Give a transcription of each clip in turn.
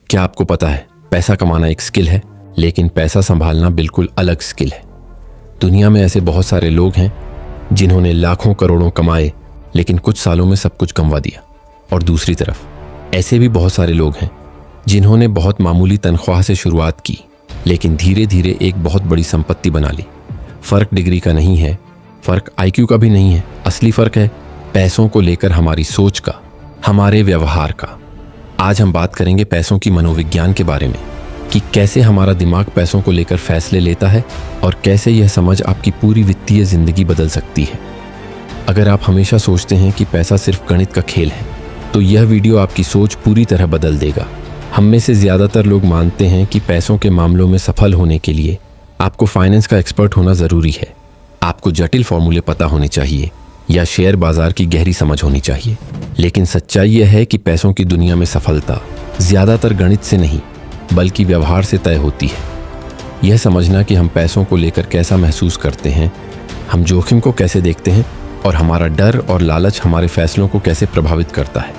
क्या आपको पता है, पैसा कमाना एक स्किल है, लेकिन पैसा संभालना बिल्कुल अलग स्किल है। दुनिया में ऐसे बहुत सारे लोग हैं जिन्होंने लाखों करोड़ों कमाए, लेकिन कुछ सालों में सब कुछ गंवा दिया। और दूसरी तरफ ऐसे भी बहुत सारे लोग हैं जिन्होंने बहुत मामूली तनख्वाह से शुरुआत की, लेकिन धीरे धीरे एक बहुत बड़ी संपत्ति बना ली। फर्क डिग्री का नहीं है, फर्क आईक्यू का भी नहीं है, असली फर्क है पैसों को लेकर हमारी सोच का, हमारे व्यवहार का। आज हम बात करेंगे पैसों की मनोविज्ञान के बारे में, कि कैसे हमारा दिमाग पैसों को लेकर फैसले लेता है और कैसे यह समझ आपकी पूरी वित्तीय जिंदगी बदल सकती है। अगर आप हमेशा सोचते हैं कि पैसा सिर्फ गणित का खेल है, तो यह वीडियो आपकी सोच पूरी तरह बदल देगा। हम में से ज़्यादातर लोग मानते हैं कि पैसों के मामलों में सफल होने के लिए आपको फाइनेंस का एक्सपर्ट होना ज़रूरी है, आपको जटिल फॉर्मूले पता होने चाहिए या शेयर बाजार की गहरी समझ होनी चाहिए। लेकिन सच्चाई यह है कि पैसों की दुनिया में सफलता ज़्यादातर गणित से नहीं, बल्कि व्यवहार से तय होती है। यह समझना कि हम पैसों को लेकर कैसा महसूस करते हैं, हम जोखिम को कैसे देखते हैं और हमारा डर और लालच हमारे फैसलों को कैसे प्रभावित करता है,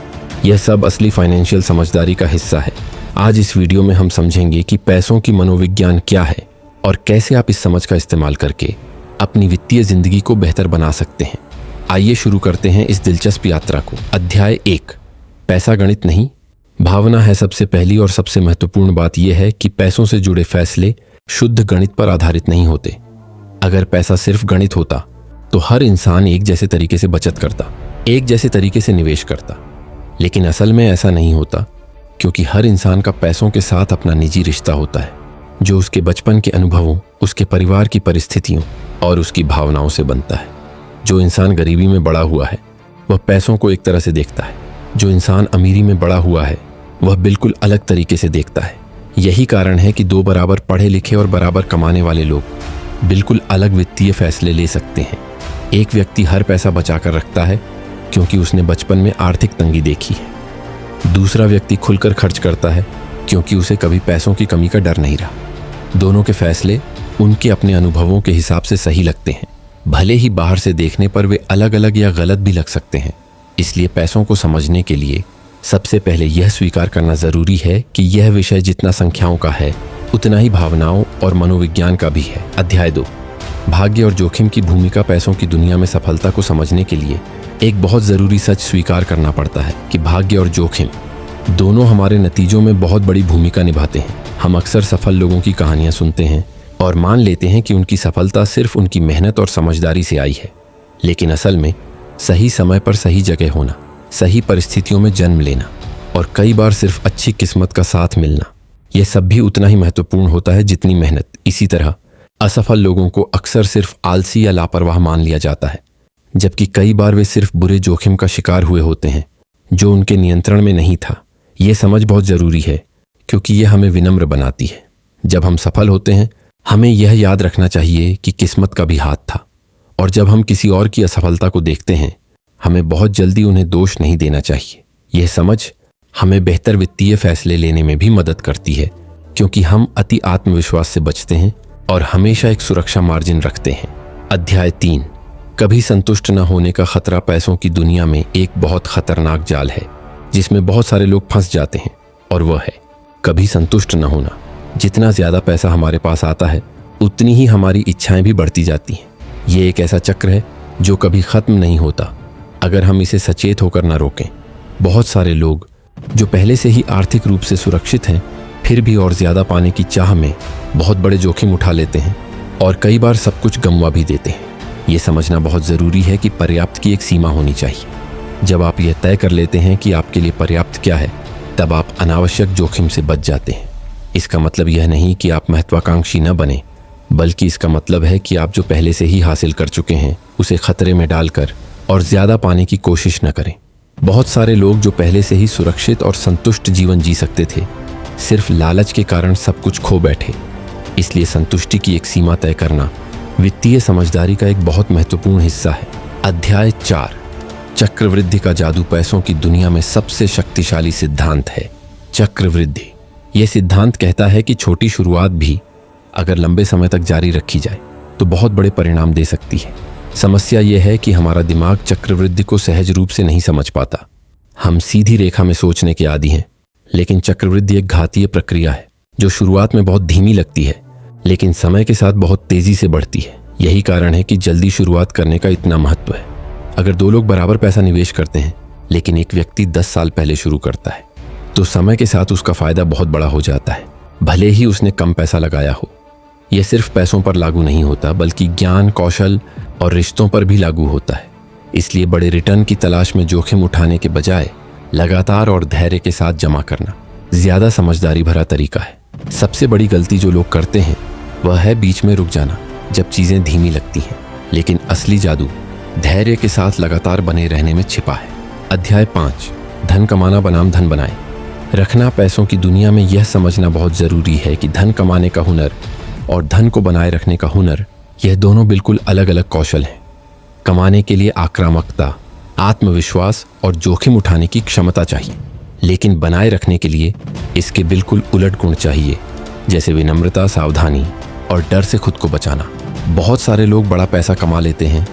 यह सब असली फाइनेंशियल समझदारी का हिस्सा है। आज इस वीडियो में हम समझेंगे कि पैसों की मनोविज्ञान क्या है और कैसे आप इस समझ का इस्तेमाल करके अपनी वित्तीय जिंदगी को बेहतर बना सकते हैं। आइए शुरू करते हैं इस दिलचस्प यात्रा को। अध्याय 1, पैसा गणित नहीं, भावना है। सबसे पहली और सबसे महत्वपूर्ण बात यह है कि पैसों से जुड़े फैसले शुद्ध गणित पर आधारित नहीं होते। अगर पैसा सिर्फ गणित होता तो हर इंसान एक जैसे तरीके से बचत करता, एक जैसे तरीके से निवेश करता। लेकिन असल में ऐसा नहीं होता, क्योंकि हर इंसान का पैसों के साथ अपना निजी रिश्ता होता है, जो उसके बचपन के अनुभवों, उसके परिवार की परिस्थितियों और उसकी भावनाओं से बनता है। जो इंसान गरीबी में बड़ा हुआ है वह पैसों को एक तरह से देखता है, जो इंसान अमीरी में बड़ा हुआ है वह बिल्कुल अलग तरीके से देखता है। यही कारण है कि दो बराबर पढ़े लिखे और बराबर कमाने वाले लोग बिल्कुल अलग वित्तीय फैसले ले सकते हैं। एक व्यक्ति हर पैसा बचाकर रखता है क्योंकि उसने बचपन में आर्थिक तंगी देखी है। दूसरा व्यक्ति खुलकर खर्च करता है क्योंकि उसे कभी पैसों की कमी का डर नहीं रहा। दोनों के फैसले उनके अपने अनुभवों के हिसाब से सही लगते हैं, भले ही बाहर से देखने पर वे अलग अलग या गलत भी लग सकते हैं। इसलिए पैसों को समझने के लिए सबसे पहले यह स्वीकार करना जरूरी है कि यह विषय जितना संख्याओं का है, उतना ही भावनाओं और मनोविज्ञान का भी है। अध्याय 2, भाग्य और जोखिम की भूमिका। पैसों की दुनिया में सफलता को समझने के लिए एक बहुत ज़रूरी सच स्वीकार करना पड़ता है कि भाग्य और जोखिम दोनों हमारे नतीजों में बहुत बड़ी भूमिका निभाते हैं। हम अक्सर सफल लोगों की कहानियाँ सुनते हैं और मान लेते हैं कि उनकी सफलता सिर्फ उनकी मेहनत और समझदारी से आई है। लेकिन असल में सही समय पर सही जगह होना, सही परिस्थितियों में जन्म लेना और कई बार सिर्फ अच्छी किस्मत का साथ मिलना, यह सब भी उतना ही महत्वपूर्ण होता है जितनी मेहनत। इसी तरह असफल लोगों को अक्सर सिर्फ आलसी या लापरवाह मान लिया जाता है, जबकि कई बार वे सिर्फ बुरे जोखिम का शिकार हुए होते हैं जो उनके नियंत्रण में नहीं था। यह समझ बहुत ज़रूरी है क्योंकि यह हमें विनम्र बनाती है। जब हम सफल होते हैं हमें यह याद रखना चाहिए कि किस्मत का भी हाथ था, और जब हम किसी और की असफलता को देखते हैं हमें बहुत जल्दी उन्हें दोष नहीं देना चाहिए। यह समझ हमें बेहतर वित्तीय फैसले लेने में भी मदद करती है, क्योंकि हम अति आत्मविश्वास से बचते हैं और हमेशा एक सुरक्षा मार्जिन रखते हैं। अध्याय 3, कभी संतुष्ट न होने का खतरा। पैसों की दुनिया में एक बहुत खतरनाक जाल है जिसमें बहुत सारे लोग फंस जाते हैं, और वह है कभी संतुष्ट न होना। जितना ज़्यादा पैसा हमारे पास आता है उतनी ही हमारी इच्छाएं भी बढ़ती जाती हैं। ये एक ऐसा चक्र है जो कभी ख़त्म नहीं होता अगर हम इसे सचेत होकर न रोकें। बहुत सारे लोग जो पहले से ही आर्थिक रूप से सुरक्षित हैं, फिर भी और ज़्यादा पाने की चाह में बहुत बड़े जोखिम उठा लेते हैं और कई बार सब कुछ गंवा भी देते हैं। ये समझना बहुत ज़रूरी है कि पर्याप्त की एक सीमा होनी चाहिए। जब आप यह तय कर लेते हैं कि आपके लिए पर्याप्त क्या है, तब आप अनावश्यक जोखिम से बच जाते हैं। इसका मतलब यह नहीं कि आप महत्वाकांक्षी न बने, बल्कि इसका मतलब है कि आप जो पहले से ही हासिल कर चुके हैं उसे खतरे में डालकर और ज़्यादा पाने की कोशिश न करें। बहुत सारे लोग जो पहले से ही सुरक्षित और संतुष्ट जीवन जी सकते थे, सिर्फ लालच के कारण सब कुछ खो बैठे। इसलिए संतुष्टि की एक सीमा तय करना वित्तीय समझदारी का एक बहुत महत्वपूर्ण हिस्सा है। अध्याय 4, चक्रवृद्धि का जादू। पैसों की दुनिया में सबसे शक्तिशाली सिद्धांत है चक्रवृद्धि। यह सिद्धांत कहता है कि छोटी शुरुआत भी अगर लंबे समय तक जारी रखी जाए तो बहुत बड़े परिणाम दे सकती है। समस्या यह है कि हमारा दिमाग चक्रवृद्धि को सहज रूप से नहीं समझ पाता। हम सीधी रेखा में सोचने के आदी हैं, लेकिन चक्रवृद्धि एक घातीय प्रक्रिया है जो शुरुआत में बहुत धीमी लगती है लेकिन समय के साथ बहुत तेजी से बढ़ती है। यही कारण है कि जल्दी शुरुआत करने का इतना महत्व है। अगर दो लोग बराबर पैसा निवेश करते हैं लेकिन एक व्यक्ति 10 साल पहले शुरू करता है तो समय के साथ उसका फायदा बहुत बड़ा हो जाता है, भले ही उसने कम पैसा लगाया हो। यह सिर्फ पैसों पर लागू नहीं होता बल्कि ज्ञान, कौशल और रिश्तों पर भी लागू होता है। इसलिए बड़े रिटर्न की तलाश में जोखिम उठाने के बजाय लगातार और धैर्य के साथ जमा करना ज्यादा समझदारी भरा तरीका है। सबसे बड़ी गलती जो लोग करते हैं वह है बीच में रुक जाना जब चीजें धीमी लगती हैं, लेकिन असली जादू धैर्य के साथ लगातार बने रहने में छिपा है। अध्याय 5, धन कमाना बनाम धन बनाए रखना। पैसों की दुनिया में यह समझना बहुत जरूरी है कि धन कमाने का हुनर और धन को बनाए रखने का हुनर, यह दोनों बिल्कुल अलग अलग कौशल हैं। कमाने के लिए आक्रामकता, आत्मविश्वास और जोखिम उठाने की क्षमता चाहिए, लेकिन बनाए रखने के लिए इसके बिल्कुल उलट गुण चाहिए, जैसे विनम्रता, सावधानी और डर से खुद को बचाना। बहुत सारे लोग बड़ा पैसा कमा लेते हैं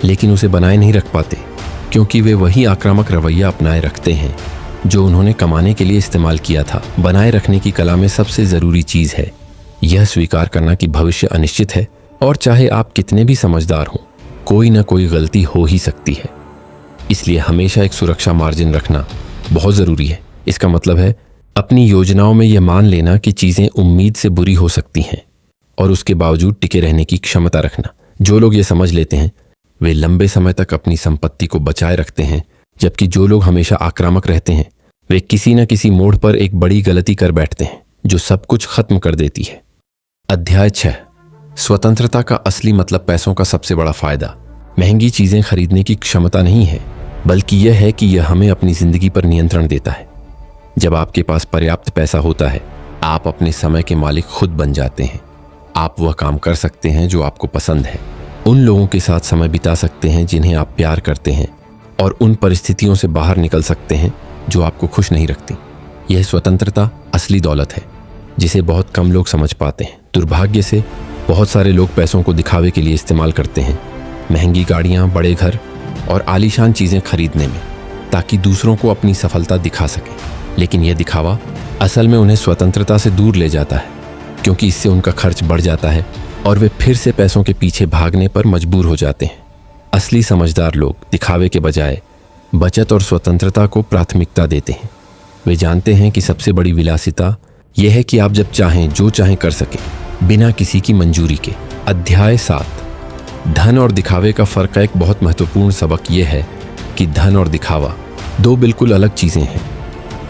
लेकिन उसे बनाए नहीं रख पाते क्योंकि वे वही आक्रामक रवैया अपनाए रखते हैं जो उन्होंने कमाने के लिए इस्तेमाल किया था। बनाए रखने की कला में सबसे जरूरी चीज है यह स्वीकार करना कि भविष्य अनिश्चित है और चाहे आप कितने भी समझदार हों, कोई ना कोई गलती हो ही सकती है। इसलिए हमेशा एक सुरक्षा मार्जिन रखना बहुत जरूरी है। इसका मतलब है अपनी योजनाओं में यह मान लेना कि चीजें उम्मीद से बुरी हो सकती हैं और उसके बावजूद टिके रहने की क्षमता रखना। जो लोग ये समझ लेते हैं वे लंबे समय तक अपनी संपत्ति को बचाए रखते हैं, जबकि जो लोग हमेशा आक्रामक रहते हैं वे किसी न किसी मोड़ पर एक बड़ी गलती कर बैठते हैं जो सब कुछ खत्म कर देती है। अध्याय 6, स्वतंत्रता का असली मतलब। पैसों का सबसे बड़ा फायदा महंगी चीजें खरीदने की क्षमता नहीं है, बल्कि यह है कि यह हमें अपनी जिंदगी पर नियंत्रण देता है। जब आपके पास पर्याप्त पैसा होता है आप अपने समय के मालिक खुद बन जाते हैं। आप वह काम कर सकते हैं जो आपको पसंद है, उन लोगों के साथ समय बिता सकते हैं जिन्हें आप प्यार करते हैं और उन परिस्थितियों से बाहर निकल सकते हैं जो आपको खुश नहीं रखती। यह स्वतंत्रता असली दौलत है जिसे बहुत कम लोग समझ पाते हैं। दुर्भाग्य से बहुत सारे लोग पैसों को दिखावे के लिए इस्तेमाल करते हैं, महंगी गाड़ियां, बड़े घर और आलीशान चीजें खरीदने में, ताकि दूसरों को अपनी सफलता दिखा सकें। लेकिन यह दिखावा असल में उन्हें स्वतंत्रता से दूर ले जाता है क्योंकि इससे उनका खर्च बढ़ जाता है और वे फिर से पैसों के पीछे भागने पर मजबूर हो जाते हैं। असली समझदार लोग दिखावे के बजाय बचत और स्वतंत्रता को प्राथमिकता देते हैं। वे जानते हैं कि सबसे बड़ी विलासिता यह है कि आप जब चाहें जो चाहें कर सकें बिना किसी की मंजूरी के। अध्याय 7, धन और दिखावे का फर्क का एक बहुत महत्वपूर्ण सबक यह है कि धन और दिखावा दो बिल्कुल अलग चीजें हैं।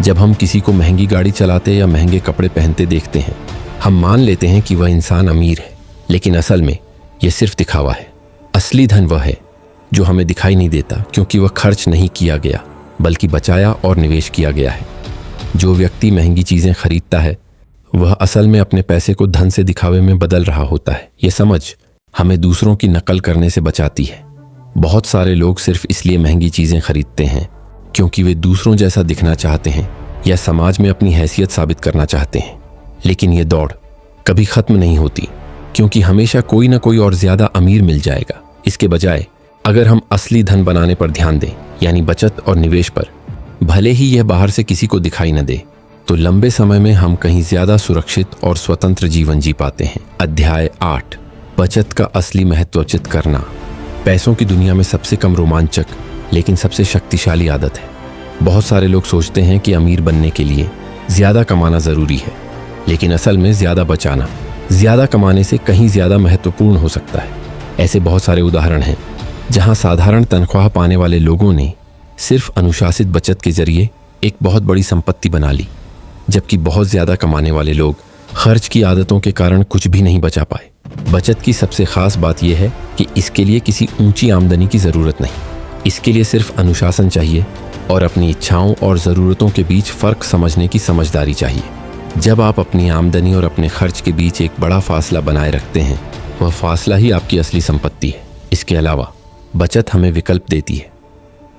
जब हम किसी को महंगी गाड़ी चलाते या महंगे कपड़े पहनते देखते हैं हम मान लेते हैं कि वह इंसान अमीर है, लेकिन असल में यह सिर्फ दिखावा है। असली धन वह है जो हमें दिखाई नहीं देता क्योंकि वह खर्च नहीं किया गया बल्कि बचाया और निवेश किया गया है। जो व्यक्ति महंगी चीजें खरीदता है वह असल में अपने पैसे को धन से दिखावे में बदल रहा होता है। यह समझ हमें दूसरों की नकल करने से बचाती है। बहुत सारे लोग सिर्फ इसलिए महंगी चीजें खरीदते हैं क्योंकि वे दूसरों जैसा दिखना चाहते हैं या समाज में अपनी हैसियत साबित करना चाहते हैं। लेकिन यह दौड़ कभी खत्म नहीं होती क्योंकि हमेशा कोई ना कोई और ज्यादा अमीर मिल जाएगा। इसके बजाय अगर हम असली धन बनाने पर ध्यान दें, यानी बचत और निवेश पर, भले ही यह बाहर से किसी को दिखाई न दे, तो लंबे समय में हम कहीं ज्यादा सुरक्षित और स्वतंत्र जीवन जी पाते हैं। अध्याय 8, बचत का असली महत्व उचित करना। पैसों की दुनिया में सबसे कम रोमांचक लेकिन सबसे शक्तिशाली आदत है। बहुत सारे लोग सोचते हैं कि अमीर बनने के लिए ज्यादा कमाना जरूरी है, लेकिन असल में ज्यादा बचाना ज्यादा कमाने से कहीं ज्यादा महत्वपूर्ण हो सकता है। ऐसे बहुत सारे उदाहरण हैं जहां साधारण तनख्वाह पाने वाले लोगों ने सिर्फ अनुशासित बचत के जरिए एक बहुत बड़ी संपत्ति बना ली, जबकि बहुत ज्यादा कमाने वाले लोग खर्च की आदतों के कारण कुछ भी नहीं बचा पाए। बचत की सबसे खास बात यह है कि इसके लिए किसी ऊंची आमदनी की जरूरत नहीं, इसके लिए सिर्फ अनुशासन चाहिए और अपनी इच्छाओं और ज़रूरतों के बीच फ़र्क समझने की समझदारी चाहिए। जब आप अपनी आमदनी और अपने खर्च के बीच एक बड़ा फासला बनाए रखते हैं, वह फासला ही आपकी असली संपत्ति है। इसके अलावा बचत हमें विकल्प देती है।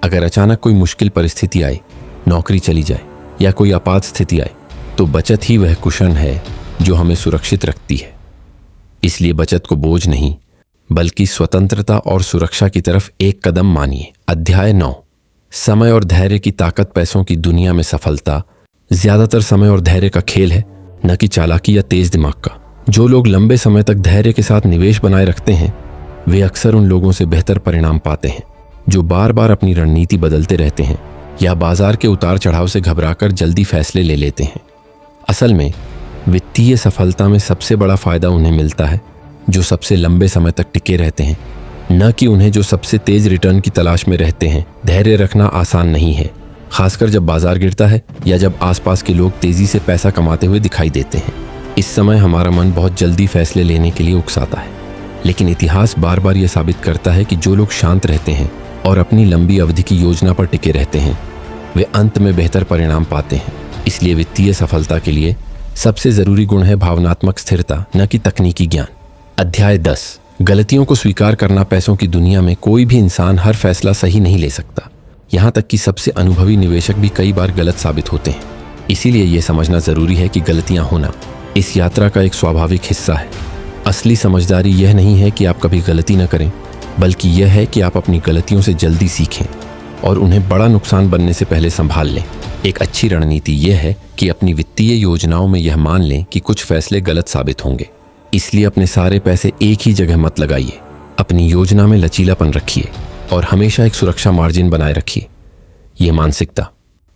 अगर अचानक कोई मुश्किल परिस्थिति आए, नौकरी चली जाए या कोई आपात स्थिति आए, तो बचत ही वह कुशन है जो हमें सुरक्षित रखती है। इसलिए बचत को बोझ नहीं बल्कि स्वतंत्रता और सुरक्षा की तरफ एक कदम मानिए। अध्याय 9, समय और धैर्य की ताकत। पैसों की दुनिया में सफलता ज्यादातर समय और धैर्य का खेल है, न कि चालाकी या तेज दिमाग का। जो लोग लंबे समय तक धैर्य के साथ निवेश बनाए रखते हैं वे अक्सर उन लोगों से बेहतर परिणाम पाते हैं जो बार बार अपनी रणनीति बदलते रहते हैं या बाजार के उतार चढ़ाव से घबराकर जल्दी फैसले ले लेते हैं। असल में वित्तीय सफलता में सबसे बड़ा फायदा उन्हें मिलता है जो सबसे लंबे समय तक टिके रहते हैं, न कि उन्हें जो सबसे तेज रिटर्न की तलाश में रहते हैं। धैर्य रखना आसान नहीं है, खासकर जब बाजार गिरता है या जब आसपास के लोग तेजी से पैसा कमाते हुए दिखाई देते हैं। इस समय हमारा मन बहुत जल्दी फैसले लेने के लिए उकसाता है, लेकिन इतिहास बार बार यह साबित करता है कि जो लोग शांत रहते हैं और अपनी लंबी अवधि की योजना पर टिके रहते हैं वे अंत में बेहतर परिणाम पाते हैं। इसलिए वित्तीय सफलता के लिए सबसे जरूरी गुण है भावनात्मक स्थिरता, न कि तकनीकी ज्ञान। अध्याय 10। गलतियों को स्वीकार करना। पैसों की दुनिया में कोई भी इंसान हर फैसला सही नहीं ले सकता, यहाँ तक कि सबसे अनुभवी निवेशक भी कई बार गलत साबित होते हैं। इसीलिए यह समझना जरूरी है कि गलतियां होना इस यात्रा का एक स्वाभाविक हिस्सा है। असली समझदारी यह नहीं है कि आप कभी गलती न करें, बल्कि यह है कि आप अपनी गलतियों से जल्दी सीखें और उन्हें बड़ा नुकसान बनने से पहले संभाल लें। एक अच्छी रणनीति यह है कि अपनी वित्तीय योजनाओं में यह मान लें कि कुछ फैसले गलत साबित होंगे, इसलिए अपने सारे पैसे एक ही जगह मत लगाइए। अपनी योजना में लचीलापन रखिए और हमेशा एक सुरक्षा मार्जिन बनाए रखिए। ये मानसिकता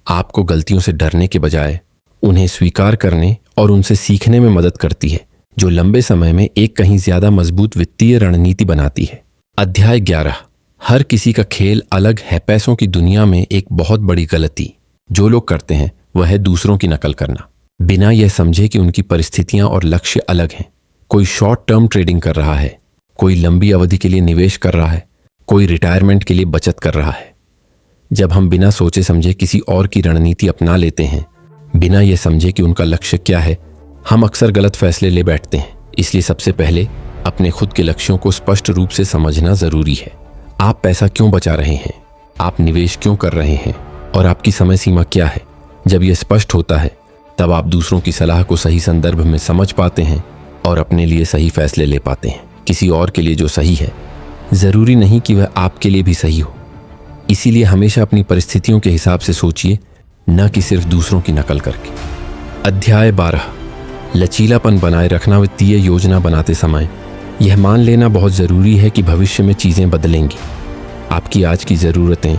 आपको गलतियों से डरने के बजाय उन्हें स्वीकार करने और उनसे सीखने में मदद करती है, जो लंबे समय में एक कहीं ज्यादा मजबूत वित्तीय रणनीति बनाती है। अध्याय 11। हर किसी का खेल अलग है। पैसों की दुनिया में एक बहुत बड़ी गलती जो लोग करते हैं वह है दूसरों की नकल करना, बिना यह समझे कि उनकी परिस्थितियां और लक्ष्य अलग हैं। कोई शॉर्ट टर्म ट्रेडिंग कर रहा है, कोई लंबी अवधि के लिए निवेश कर रहा है, कोई रिटायरमेंट के लिए बचत कर रहा है। जब हम बिना सोचे समझे किसी और की रणनीति अपना लेते हैं, बिना यह समझे कि उनका लक्ष्य क्या है, हम अक्सर गलत फैसले ले बैठते हैं। इसलिए सबसे पहले अपने खुद के लक्ष्यों को स्पष्ट रूप से समझना जरूरी है। आप पैसा क्यों बचा रहे हैं, आप निवेश क्यों कर रहे हैं और आपकी समय सीमा क्या है। जब यह स्पष्ट होता है तब आप दूसरों की सलाह को सही संदर्भ में समझ पाते हैं और अपने लिए सही फैसले ले पाते हैं। किसी और के लिए जो सही है जरूरी नहीं कि वह आपके लिए भी सही हो। इसीलिए हमेशा अपनी परिस्थितियों के हिसाब से सोचिए, न कि सिर्फ दूसरों की नकल करके। अध्याय 12। लचीलापन बनाए रखना। वित्तीय योजना बनाते समय यह मान लेना बहुत ज़रूरी है कि भविष्य में चीज़ें बदलेंगी। आपकी आज की ज़रूरतें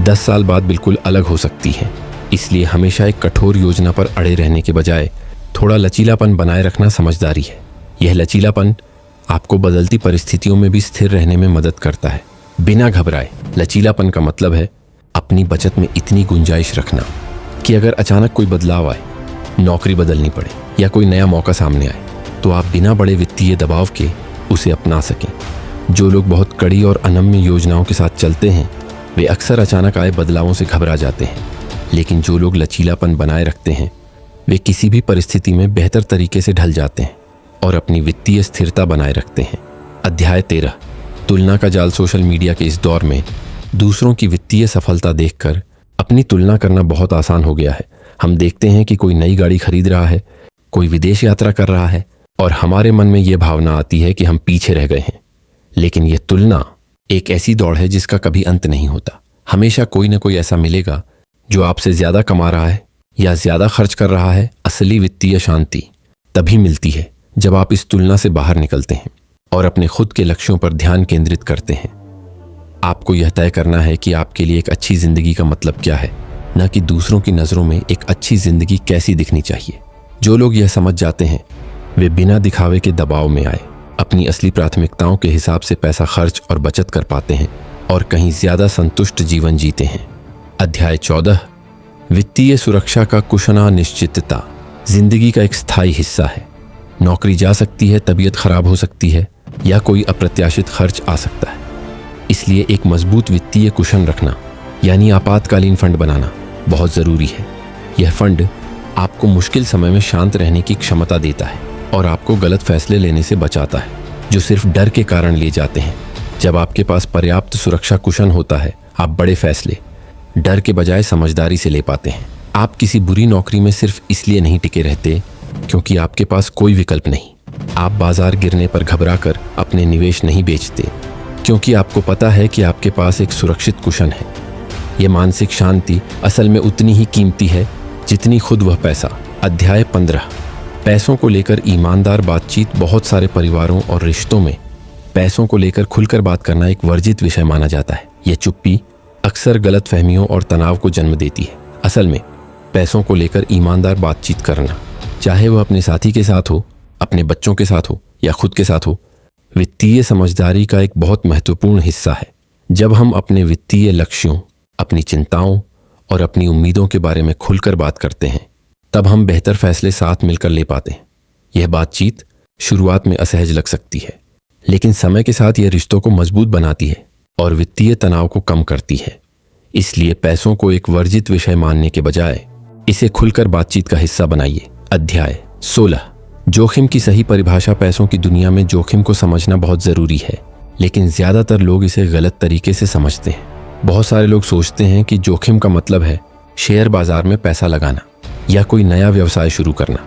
10 साल बाद बिल्कुल अलग हो सकती हैं। इसलिए हमेशा एक कठोर योजना पर अड़े रहने के बजाय थोड़ा लचीलापन बनाए रखना समझदारी है। यह लचीलापन आपको बदलती परिस्थितियों में भी स्थिर रहने में मदद करता है, बिना घबराए। लचीलापन का मतलब है अपनी बचत में इतनी गुंजाइश रखना कि अगर अचानक कोई बदलाव आए, नौकरी बदलनी पड़े या कोई नया मौका सामने आए, तो आप बिना बड़े वित्तीय दबाव के उसे अपना सकें। जो लोग बहुत कड़ी और अनम्य योजनाओं के साथ चलते हैं वे अक्सर अचानक आए बदलावों से घबरा जाते हैं, लेकिन जो लोग लचीलापन बनाए रखते हैं वे किसी भी परिस्थिति में बेहतर तरीके से ढल जाते हैं और अपनी वित्तीय स्थिरता बनाए रखते हैं। अध्याय 13। तुलना का जाल। सोशल मीडिया के इस दौर में दूसरों की वित्तीय सफलता देखकर अपनी तुलना करना बहुत आसान हो गया है। हम देखते हैं कि कोई नई गाड़ी खरीद रहा है, कोई विदेश यात्रा कर रहा है और हमारे मन में यह भावना आती है कि हम पीछे रह गए हैं। लेकिन यह तुलना एक ऐसी दौड़ है जिसका कभी अंत नहीं होता। हमेशा कोई ना कोई ऐसा मिलेगा जो आपसे ज्यादा कमा रहा है या ज्यादा खर्च कर रहा है। असली वित्तीय शांति तभी मिलती है जब आप इस तुलना से बाहर निकलते हैं और अपने खुद के लक्ष्यों पर ध्यान केंद्रित करते हैं। आपको यह तय करना है कि आपके लिए एक अच्छी जिंदगी का मतलब क्या है, न कि दूसरों की नजरों में एक अच्छी जिंदगी कैसी दिखनी चाहिए। जो लोग यह समझ जाते हैं वे बिना दिखावे के दबाव में आए अपनी असली प्राथमिकताओं के हिसाब से पैसा खर्च और बचत कर पाते हैं और कहीं ज्यादा संतुष्ट जीवन जीते हैं। अध्याय 14। वित्तीय सुरक्षा का कुशना निश्चितता जिंदगी का एक स्थायी हिस्सा है। नौकरी जा सकती है, तबीयत खराब हो सकती है या कोई अप्रत्याशित खर्च आ सकता है। इसलिए एक मजबूत वित्तीय कुशन रखना यानी आपातकालीन फंड बनाना बहुत जरूरी है। यह फंड आपको मुश्किल समय में शांत रहने की क्षमता देता है और आपको गलत फैसले लेने से बचाता है जो सिर्फ डर के कारण लिए जाते हैं। जब आपके पास पर्याप्त सुरक्षा कुशन होता है, आप बड़े फैसले डर के बजाय समझदारी से ले पाते हैं। आप किसी बुरी नौकरी में सिर्फ इसलिए नहीं टिके रहते क्योंकि आपके पास कोई विकल्प नहीं। आप बाजार गिरने पर घबराकर अपने निवेश नहीं बेचते क्योंकि आपको पता है कि आपके पास एक सुरक्षित कुशन है। यह मानसिक शांति असल में उतनी ही कीमती है जितनी खुद वह पैसा। अध्याय 15। पैसों को लेकर ईमानदार बातचीत। बहुत सारे परिवारों और रिश्तों में पैसों को लेकर खुलकर बात करना एक वर्जित विषय माना जाता है। यह चुप्पी अक्सर गलतफहमियों और तनाव को जन्म देती है। असल में पैसों को लेकर ईमानदार बातचीत करना, चाहे वह अपने साथी के साथ हो, अपने बच्चों के साथ हो या खुद के साथ हो, वित्तीय समझदारी का एक बहुत महत्वपूर्ण हिस्सा है। जब हम अपने वित्तीय लक्ष्यों, अपनी चिंताओं और अपनी उम्मीदों के बारे में खुलकर बात करते हैं, तब हम बेहतर फैसले साथ मिलकर ले पाते हैं। यह बातचीत शुरुआत में असहज लग सकती है, लेकिन समय के साथ यह रिश्तों को मजबूत बनाती है और वित्तीय तनाव को कम करती है। इसलिए पैसों को एक वर्जित विषय मानने के बजाय इसे खुलकर बातचीत का हिस्सा बनाइए। अध्याय 16। जोखिम की सही परिभाषा। पैसों की दुनिया में जोखिम को समझना बहुत जरूरी है, लेकिन ज्यादातर लोग इसे गलत तरीके से समझते हैं। बहुत सारे लोग सोचते हैं कि जोखिम का मतलब है शेयर बाजार में पैसा लगाना या कोई नया व्यवसाय शुरू करना,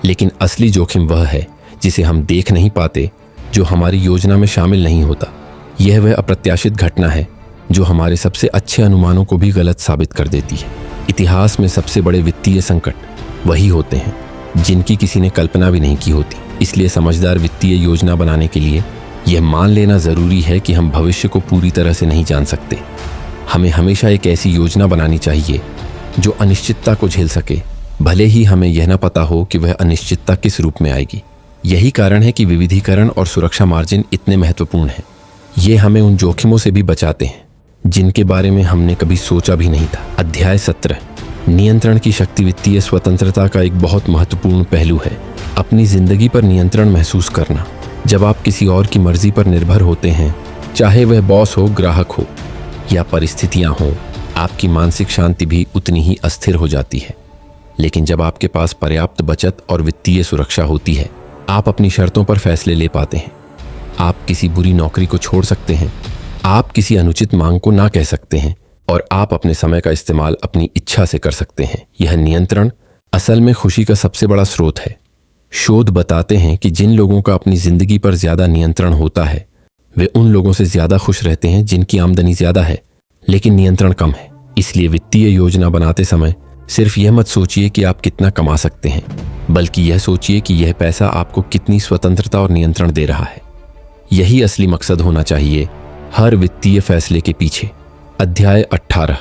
लेकिन असली जोखिम वह है जिसे हम देख नहीं पाते, जो हमारी योजना में शामिल नहीं होता। यह वह अप्रत्याशित घटना है जो हमारे सबसे अच्छे अनुमानों को भी गलत साबित कर देती है। इतिहास में सबसे बड़े वित्तीय संकट वही होते हैं जिनकी किसी ने कल्पना भी नहीं की होती। इसलिए समझदार वित्तीय योजना बनाने के लिए यह मान लेना जरूरी है कि हम भविष्य को पूरी तरह से नहीं जान सकते। हमें हमेशा एक ऐसी योजना बनानी चाहिए जो अनिश्चितता को झेल सके, भले ही हमें यह न पता हो कि वह अनिश्चितता किस रूप में आएगी। यही कारण है कि विविधीकरण और सुरक्षा मार्जिन इतने महत्वपूर्ण हैं। ये हमें उन जोखिमों से भी बचाते हैं जिनके बारे में हमने कभी सोचा भी नहीं था। अध्याय 17। नियंत्रण की शक्ति। वित्तीय स्वतंत्रता का एक बहुत महत्वपूर्ण पहलू है अपनी जिंदगी पर नियंत्रण महसूस करना। जब आप किसी और की मर्जी पर निर्भर होते हैं, चाहे वह बॉस हो, ग्राहक हो या परिस्थितियां हो, आपकी मानसिक शांति भी उतनी ही अस्थिर हो जाती है। लेकिन जब आपके पास पर्याप्त बचत और वित्तीय सुरक्षा होती है, आप अपनी शर्तों पर फैसले ले पाते हैं। आप किसी बुरी नौकरी को छोड़ सकते हैं, आप किसी अनुचित मांग को ना कह सकते हैं और आप अपने समय का इस्तेमाल अपनी इच्छा से कर सकते हैं। यह नियंत्रण असल में खुशी का सबसे बड़ा स्रोत है। शोध बताते हैं कि जिन लोगों का अपनी जिंदगी पर ज्यादा नियंत्रण होता है, वे उन लोगों से ज्यादा खुश रहते हैं जिनकी आमदनी ज्यादा है लेकिन नियंत्रण कम है। इसलिए वित्तीय योजना बनाते समय सिर्फ यह मत सोचिए कि आप कितना कमा सकते हैं, बल्कि यह सोचिए कि यह पैसा आपको कितनी स्वतंत्रता और नियंत्रण दे रहा है। यही असली मकसद होना चाहिए हर वित्तीय फैसले के पीछे। अध्याय 18।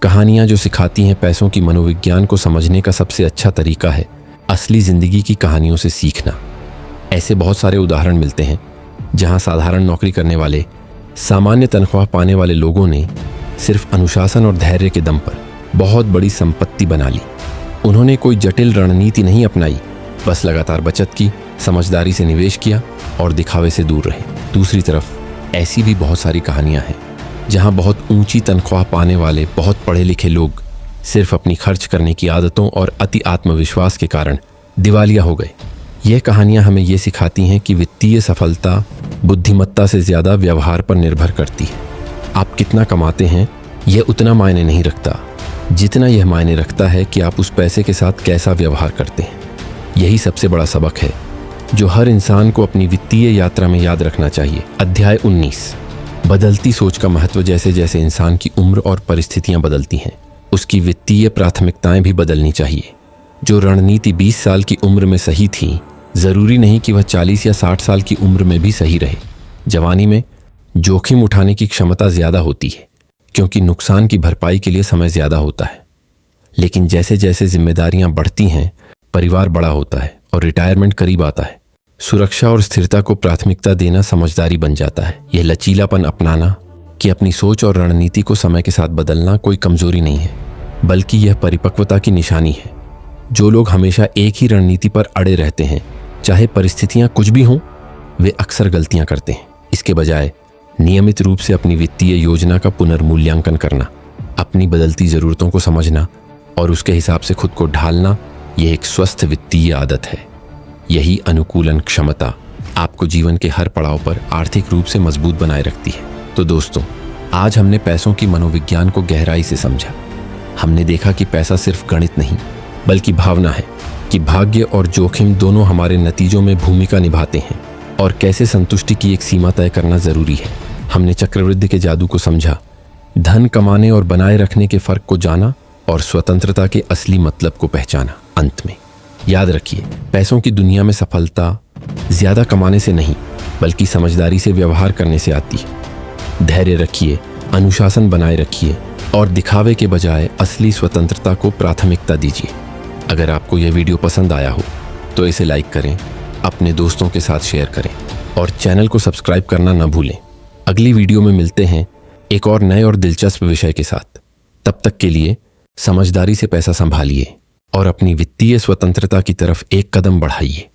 कहानियां जो सिखाती हैं। पैसों की मनोविज्ञान को समझने का सबसे अच्छा तरीका है असली जिंदगी की कहानियों से सीखना। ऐसे बहुत सारे उदाहरण मिलते हैं जहां साधारण नौकरी करने वाले, सामान्य तनख्वाह पाने वाले लोगों ने सिर्फ अनुशासन और धैर्य के दम पर बहुत बड़ी संपत्ति बना ली। उन्होंने कोई जटिल रणनीति नहीं अपनाई, बस लगातार बचत की, समझदारी से निवेश किया और दिखावे से दूर रहे। दूसरी तरफ ऐसी भी बहुत सारी कहानियां हैं जहां बहुत ऊंची तनख्वाह पाने वाले, बहुत पढ़े लिखे लोग सिर्फ अपनी खर्च करने की आदतों और अति आत्मविश्वास के कारण दिवालिया हो गए। यह कहानियां हमें यह सिखाती हैं कि वित्तीय सफलता बुद्धिमत्ता से ज्यादा व्यवहार पर निर्भर करती है। आप कितना कमाते हैं यह उतना मायने नहीं रखता जितना यह मायने रखता है कि आप उस पैसे के साथ कैसा व्यवहार करते हैं। यही सबसे बड़ा सबक है जो हर इंसान को अपनी वित्तीय यात्रा में याद रखना चाहिए। अध्याय 19। बदलती सोच का महत्व। जैसे जैसे इंसान की उम्र और परिस्थितियां बदलती हैं, उसकी वित्तीय प्राथमिकताएं भी बदलनी चाहिए। जो रणनीति 20 साल की उम्र में सही थी, जरूरी नहीं कि वह 40 या 60 साल की उम्र में भी सही रहे। जवानी में जोखिम उठाने की क्षमता ज्यादा होती है क्योंकि नुकसान की भरपाई के लिए समय ज्यादा होता है। लेकिन जैसे जैसे जिम्मेदारियां बढ़ती हैं, परिवार बड़ा होता है और रिटायरमेंट करीब आता है, सुरक्षा और स्थिरता को प्राथमिकता देना समझदारी बन जाता है। यह लचीलापन अपनाना कि अपनी सोच और रणनीति को समय के साथ बदलना कोई कमजोरी नहीं है, बल्कि यह परिपक्वता की निशानी है। जो लोग हमेशा एक ही रणनीति पर अड़े रहते हैं, चाहे परिस्थितियां कुछ भी हों, वे अक्सर गलतियां करते हैं। इसके बजाय नियमित रूप से अपनी वित्तीय योजना का पुनर्मूल्यांकन करना, अपनी बदलती जरूरतों को समझना और उसके हिसाब से खुद को ढालना, यह एक स्वस्थ वित्तीय आदत है। यही अनुकूलन क्षमता आपको जीवन के हर पड़ाव पर आर्थिक रूप से मजबूत बनाए रखती है। तो दोस्तों, आज हमने पैसों की मनोविज्ञान को गहराई से समझा। हमने देखा कि पैसा सिर्फ गणित नहीं, बल्कि भावना है कि भाग्य और जोखिम दोनों हमारे नतीजों में भूमिका निभाते हैं और कैसे संतुष्टि की एक सीमा तय करना जरूरी है। हमने चक्रवृद्धि के जादू को समझा, धन कमाने और बनाए रखने के फर्क को जाना और स्वतंत्रता के असली मतलब को पहचाना। अंत में याद रखिए, पैसों की दुनिया में सफलता ज्यादा कमाने से नहीं बल्कि समझदारी से व्यवहार करने से आती है। धैर्य रखिए, अनुशासन बनाए रखिए और दिखावे के बजाय असली स्वतंत्रता को प्राथमिकता दीजिए। अगर आपको यह वीडियो पसंद आया हो तो इसे लाइक करें, अपने दोस्तों के साथ शेयर करें और चैनल को सब्सक्राइब करना न भूलें। अगली वीडियो में मिलते हैं एक और नए और दिलचस्प विषय के साथ। तब तक के लिए समझदारी से पैसा संभालिए और अपनी वित्तीय स्वतंत्रता की तरफ एक कदम बढ़ाइए।